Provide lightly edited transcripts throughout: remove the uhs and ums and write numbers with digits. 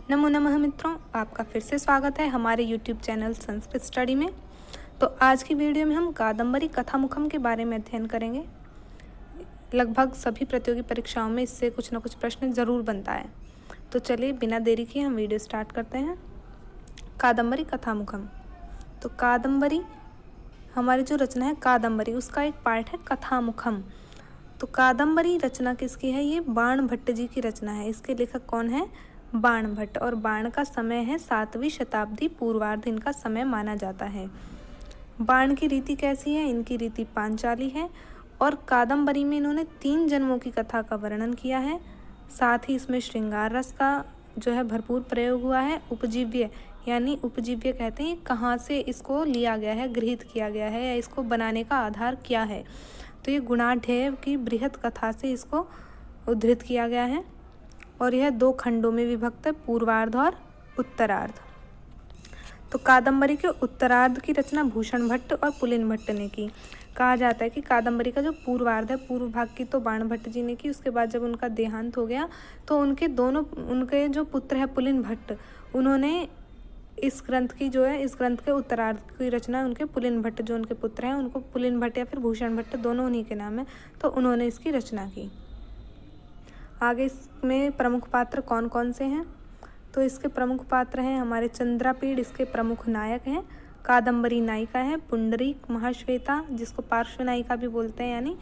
नमो नमः मित्रों, आपका फिर से स्वागत है हमारे YouTube चैनल संस्कृत स्टडी में। तो आज की वीडियो में हम कादम्बरी कथामुखम के बारे में अध्ययन करेंगे। लगभग सभी प्रतियोगी परीक्षाओं में इससे कुछ न कुछ प्रश्न ज़रूर बनता है। तो चलिए बिना देरी किए हम वीडियो स्टार्ट करते हैं। कादम्बरी कथामुखम। तो कादम्बरी हमारी जो रचना है कादम्बरी, उसका एक पार्ट है कथामुखम। तो कादम्बरी रचना किसकी है? ये बाण भट्ट जी की रचना है। इसके लेखक कौन है? बाण भट्ट। और बाण का समय है 7वीं शताब्दी पूर्वार्ध इनका समय माना जाता है। बाण की रीति कैसी है? इनकी रीति पांचाली है और कादम्बरी में इन्होंने 3 जन्मों की कथा का वर्णन किया है। साथ ही इसमें श्रृंगार रस का जो है भरपूर प्रयोग हुआ है। उपजीव्य यानी उपजीव्य कहते हैं कहाँ से इसको लिया गया है, गृहीत किया गया है या इसको बनाने का आधार क्या है। तो ये गुणाढ्य की बृहत कथा से इसको उद्धृत किया गया है और यह 2 खंडों में विभक्त है, पूर्वार्ध और उत्तरार्ध। तो कादम्बरी के उत्तरार्ध की रचना भूषण भट्ट और पुलिन भट्ट ने की। कहा जाता है कि कादम्बरी का जो पूर्वार्ध है, पूर्व भाग की तो बाण भट्ट जी ने की। उसके बाद जब उनका देहांत हो गया तो उनके जो पुत्र है पुलिन भट्ट, उन्होंने इस ग्रंथ के उत्तरार्ध की रचना उनके पुलिन भट्ट जो उनके पुत्र हैं, उनको पुलिन भट्ट या फिर भूषण भट्ट दोनों उन्हीं के नाम है, तो उन्होंने इसकी रचना की। आगे इसमें प्रमुख पात्र कौन कौन से हैं? तो इसके प्रमुख पात्र हैं हमारे चंद्रापीड़, इसके प्रमुख नायक हैं। कादम्बरी नायिका है पुंडरीक महाश्वेता, जिसको पार्श्व नायिका भी बोलते हैं, यानी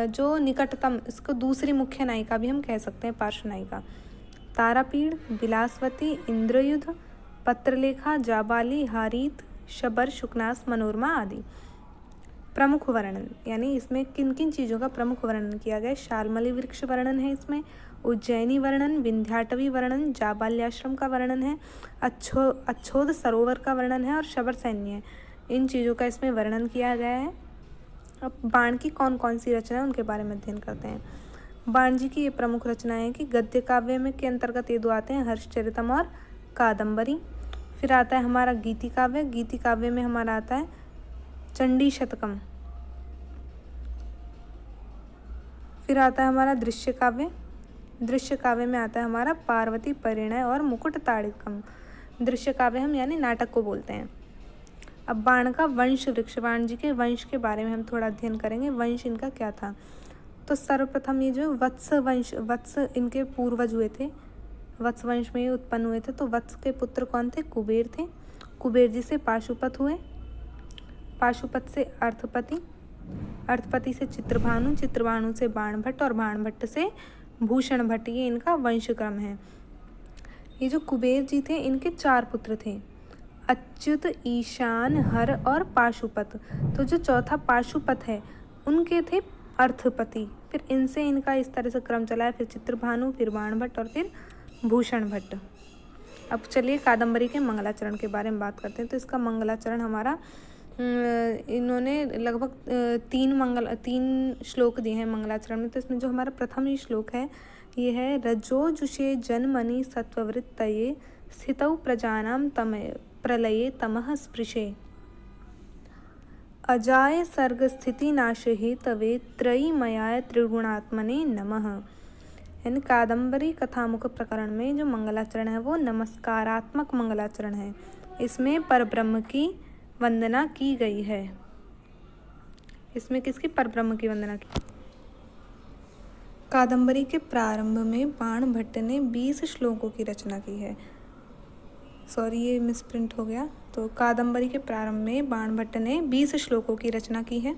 जो निकटतम, इसको दूसरी मुख्य नायिका भी हम कह सकते हैं, पार्श्व नायिका। तारापीड़, बिलासवती, इंद्रयुध, पत्रलेखा, जाबाली, हारीत, शबर, शुकनास, मनोरमा आदि। प्रमुख वर्णन यानी इसमें किन किन चीज़ों का प्रमुख वर्णन किया गया? शालमली वृक्ष वर्णन है इसमें, उज्जैनी वर्णन, विंध्याटवी वर्णन, जाबाल्याश्रम का वर्णन है, अच्छोद सरोवर का वर्णन है और शबर सैन्य, इन चीज़ों का इसमें वर्णन किया गया है। अब बाण की कौन कौन सी रचना है उनके बारे में अध्ययन करते हैं। बाण जी की ये प्रमुख रचनाएं हैं कि गद्य काव्य में के अंतर्गत ये 2 आते हैं, हर्षचरितम और कादम्बरी। फिर आता है हमारा गीति काव्य। गीति काव्य में हमारा आता है चंडी शतकम। फिर आता है हमारा दृश्य काव्य। दृश्य काव्य में आता है हमारा पार्वती परिणय और मुकुट ताड़िकम। दृश्य काव्य हम यानी नाटक को बोलते हैं। अब बाण का वंश वृक्ष, बाण जी के वंश के बारे में हम थोड़ा अध्ययन करेंगे। वंश इनका क्या था? तो सर्वप्रथम ये जो वत्स वंश, वत्स इनके पूर्वज हुए थे, वत्स वंश में ही उत्पन्न हुए थे। तो वत्स के पुत्र कौन थे? कुबेर थे। कुबेर जी से पाशुपत हुए, पाशुपत से अर्थपति, अर्थपति से चित्रभानु, चित्रभानु से बाण भट्ट और बाण भट्ट से भूषण भट्ट। ये इनका वंश क्रम है। ये जो कुबेर जी थे इनके 4 पुत्र थे, अच्युत, ईशान, हर और पाशुपत। तो जो चौथा पाशुपत है उनके थे अर्थपति। फिर इनसे इनका इस तरह से क्रम चला है, फिर चित्रभानु, फिर बाण भट्ट और फिर भूषण भट्ट। अब चलिए कादम्बरी के मंगलाचरण के बारे में बात करते हैं। तो इसका मंगलाचरण हमारा इन्होंने लगभग 3 श्लोक दिए हैं मंगलाचरण में। तो इसमें जो हमारा प्रथम ही श्लोक है ये है, रजोजुषे जन्मनि सत्ववृत्तये स्थितौ प्रजानां प्रलये तमः स्पृशे अजाय सर्ग स्थिति नाशे तवे त्रयीमयाय त्रिगुणात्मने नमः। यानी कादम्बरी कथामुख प्रकरण में जो मंगलाचरण है वो नमस्कारात्मक मंगलाचरण है। इसमें परब्रह्म की वंदना की गई है। इसमें किसकी? परब्रह्म की वंदना की। कादम्बरी के प्रारंभ में बाण भट्ट ने 20 श्लोकों की रचना की है। सॉरी, ये मिसप्रिंट हो गया। तो कादम्बरी के प्रारंभ में बाण भट्ट ने 20 श्लोकों की रचना की है।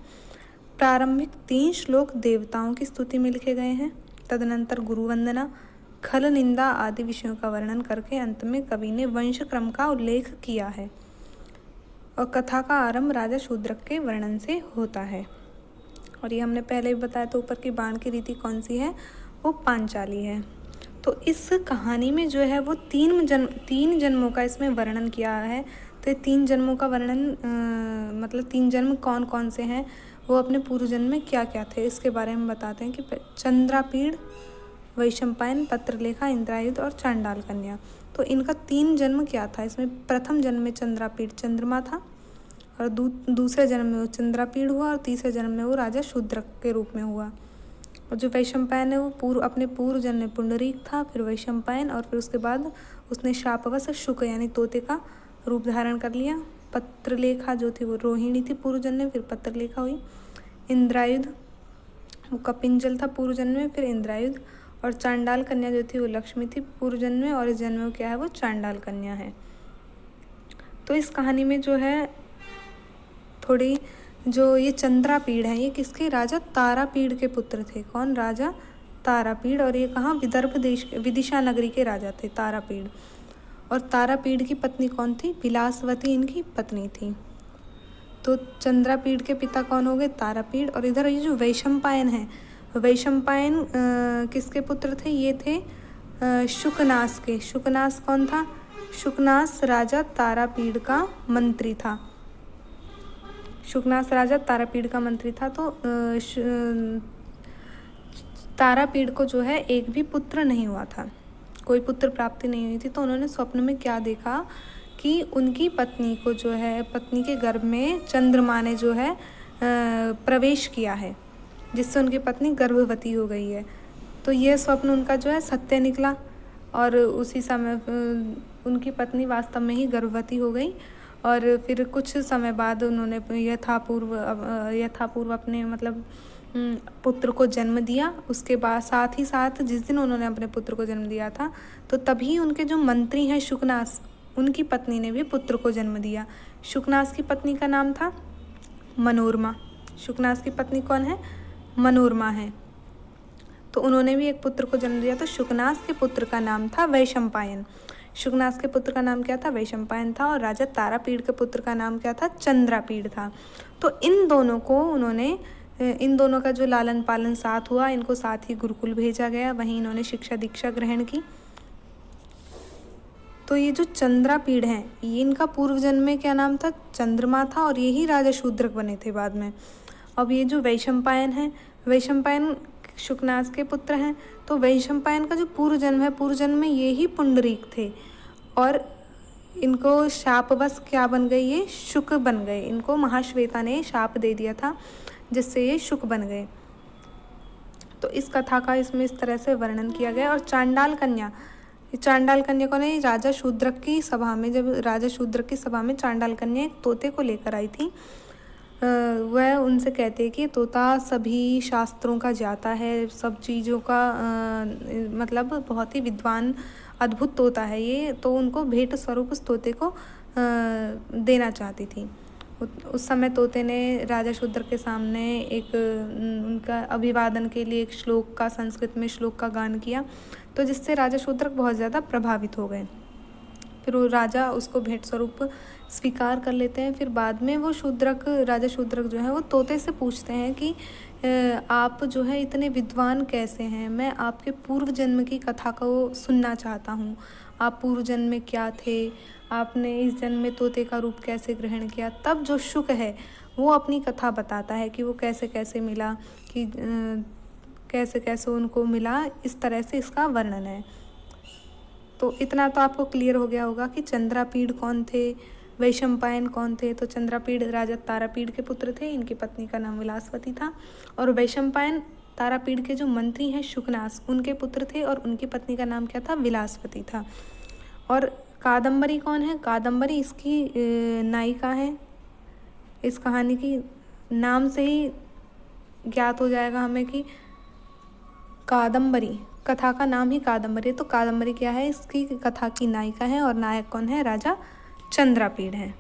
प्रारंभिक 3 श्लोक देवताओं की स्तुति में लिखे गए हैं। तदनंतर गुरु वंदना, खल निंदा आदि विषयों का वर्णन करके अंत में कवि ने वंश क्रम का उल्लेख किया है और कथा का आरंभ राजा शूद्रक के वर्णन से होता है। और ये हमने पहले भी बताया था ऊपर की बाण की रीति कौन सी है? वो पांचाली है। तो इस कहानी में जो है वो 3 जन्मों का इसमें वर्णन किया है। तो ये 3 जन्मों का वर्णन मतलब 3 जन्म कौन कौन से हैं, वो अपने पूर्व जन्म में क्या क्या थे, इसके बारे में बताते हैं कि चंद्रापीड़, वैशंपायन, पत्रलेखा, इंद्रायुध और चांडाल कन्या। तो इनका 3 जन्म क्या था? इसमें प्रथम जन्म में चंद्रापीड़ चंद्रमा था और दूसरे जन्म में वो चंद्रापीड़ हुआ और तीसरे जन्म में वो राजा शूद्रक के रूप में हुआ। और जो वैशंपायन है वो अपने पूर्व जन्म में पुंडरीक था, फिर वैशंपायन, और फिर उसके बाद उसने शापवश शुक यानी तोते का रूप धारण कर लिया। पत्रलेखा जो थी वो रोहिणी थी पूर्व जन्म में, फिर पत्रलेखा हुई। इंद्रायुध वो कपिंजल था पूर्व जन्म में, फिर इंद्रायुध। और चांडाल कन्या जो थी वो लक्ष्मी थी पूर्व जन्म में, और इस जन्म में क्या है, वो चांडाल कन्या है। तो इस कहानी में जो है थोड़ी जो ये चंद्रापीड़ है, ये किसके, राजा तारापीड़ के पुत्र थे। कौन, राजा तारापीड़। और ये कहाँ, विदर्भ देश विदिशा नगरी के राजा थे तारापीड़। और तारापीड़ की पत्नी कौन थी, विलासवती इनकी पत्नी थी। तो चंद्रापीड़ के पिता कौन हो गए, तारापीड़। और इधर ये जो वैशंपायन है, वैशंपायन किसके पुत्र थे, ये थे शुकनास के। शुकनास कौन था, शुकनास राजा तारापीड़ का मंत्री था। शुकनास राजा तारापीड़ का मंत्री था। तो तारापीड़ को जो है एक भी पुत्र नहीं हुआ था, कोई पुत्र प्राप्ति नहीं हुई थी। तो उन्होंने स्वप्न में क्या देखा कि उनकी पत्नी को जो है, पत्नी के गर्भ में चंद्रमा ने जो है प्रवेश किया है, जिससे उनकी पत्नी गर्भवती हो गई है। तो यह स्वप्न उनका जो है सत्य निकला, और उसी समय उनकी पत्नी वास्तव में ही गर्भवती हो गई। और फिर कुछ समय बाद उन्होंने यथापूर्व अपने मतलब पुत्र को जन्म दिया। उसके बाद साथ ही साथ जिस दिन उन्होंने अपने पुत्र को जन्म दिया था, तो तभी उनके जो मंत्री हैं शुकनास, उनकी पत्नी ने भी पुत्र को जन्म दिया। शुकनास की पत्नी का नाम था मनोरमा। शुकनास की पत्नी कौन है, मनोरमा है। तो उन्होंने भी एक पुत्र को जन्म दिया। तो शुकनास के पुत्र का नाम था वैशंपायन। शुकनास के पुत्र का नाम क्या था, वैशंपायन था। और राजा तारापीड़ के पुत्र का नाम क्या था, चंद्रापीड़ था। तो इन दोनों का जो लालन पालन साथ हुआ, इनको साथ ही गुरुकुल भेजा गया, वहीं इन्होंने शिक्षा दीक्षा ग्रहण की। तो ये जो चंद्रापीड़ हैं, ये इनका पूर्व जन्म में क्या नाम था, चंद्रमा था, और यही राजा शूद्रक बने थे बाद में। अब ये जो वैशंपायन हैं, वैशंपायन शुकनास के पुत्र हैं। तो वैशंपायन का जो पूर्व जन्म है, पूर्व जन्म में ये ही पुंडरीक थे, और इनको शापवश क्या बन गए, ये शुक बन गए। इनको महाश्वेता ने शाप दे दिया था, जिससे ये शुक बन गए। तो इस कथा का इसमें इस तरह से वर्णन किया गया। और चांडाल कन्या को ने राजा शूद्रक की सभा में, जब राजा शूद्रक की सभा में चांडाल कन्या एक तोते को लेकर आई थी, वह उनसे कहते हैं कि तोता सभी शास्त्रों का ज्ञाता है, सब चीज़ों का मतलब बहुत ही विद्वान अद्भुत तोता है ये। तो उनको भेंट स्वरूप उस तोते को देना चाहती थी। उस समय तोते ने राजा शूद्रक के सामने एक उनका अभिवादन के लिए एक श्लोक का, संस्कृत में श्लोक का गान किया, तो जिससे राजा शूद्रक बहुत ज़्यादा प्रभावित हो गए। फिर वो राजा उसको भेंट स्वरूप स्वीकार कर लेते हैं। फिर बाद में वो राजा शूद्रक जो है वो तोते से पूछते हैं कि आप जो है इतने विद्वान कैसे हैं, मैं आपके पूर्व जन्म की कथा को सुनना चाहता हूँ। आप पूर्व जन्म में क्या थे, आपने इस जन्म में तोते का रूप कैसे ग्रहण किया। तब जो शुक है वो अपनी कथा बताता है कि वो कैसे कैसे मिला, कि कैसे कैसे उनको मिला, इस तरह से इसका वर्णन है। तो इतना तो आपको क्लियर हो गया होगा कि चंद्रापीड़ कौन थे, वैशंपायन कौन थे। तो चंद्रापीड़ राजा तारापीड़ के पुत्र थे, इनकी पत्नी का नाम विलासवती था। और वैशंपायन तारापीड़ के जो मंत्री हैं शुकनास, उनके पुत्र थे, और उनकी पत्नी का नाम क्या था, विलासवती था। और कादम्बरी कौन है, कादम्बरी इसकी नायिका है। इस कहानी की नाम से ही ज्ञात हो जाएगा हमें कि कादम्बरी, कथा का नाम ही कादम्बरी। तो कादम्बरी क्या है, इसकी कथा की नायिका है, और नायक कौन है, राजा चंद्रापीड़ है।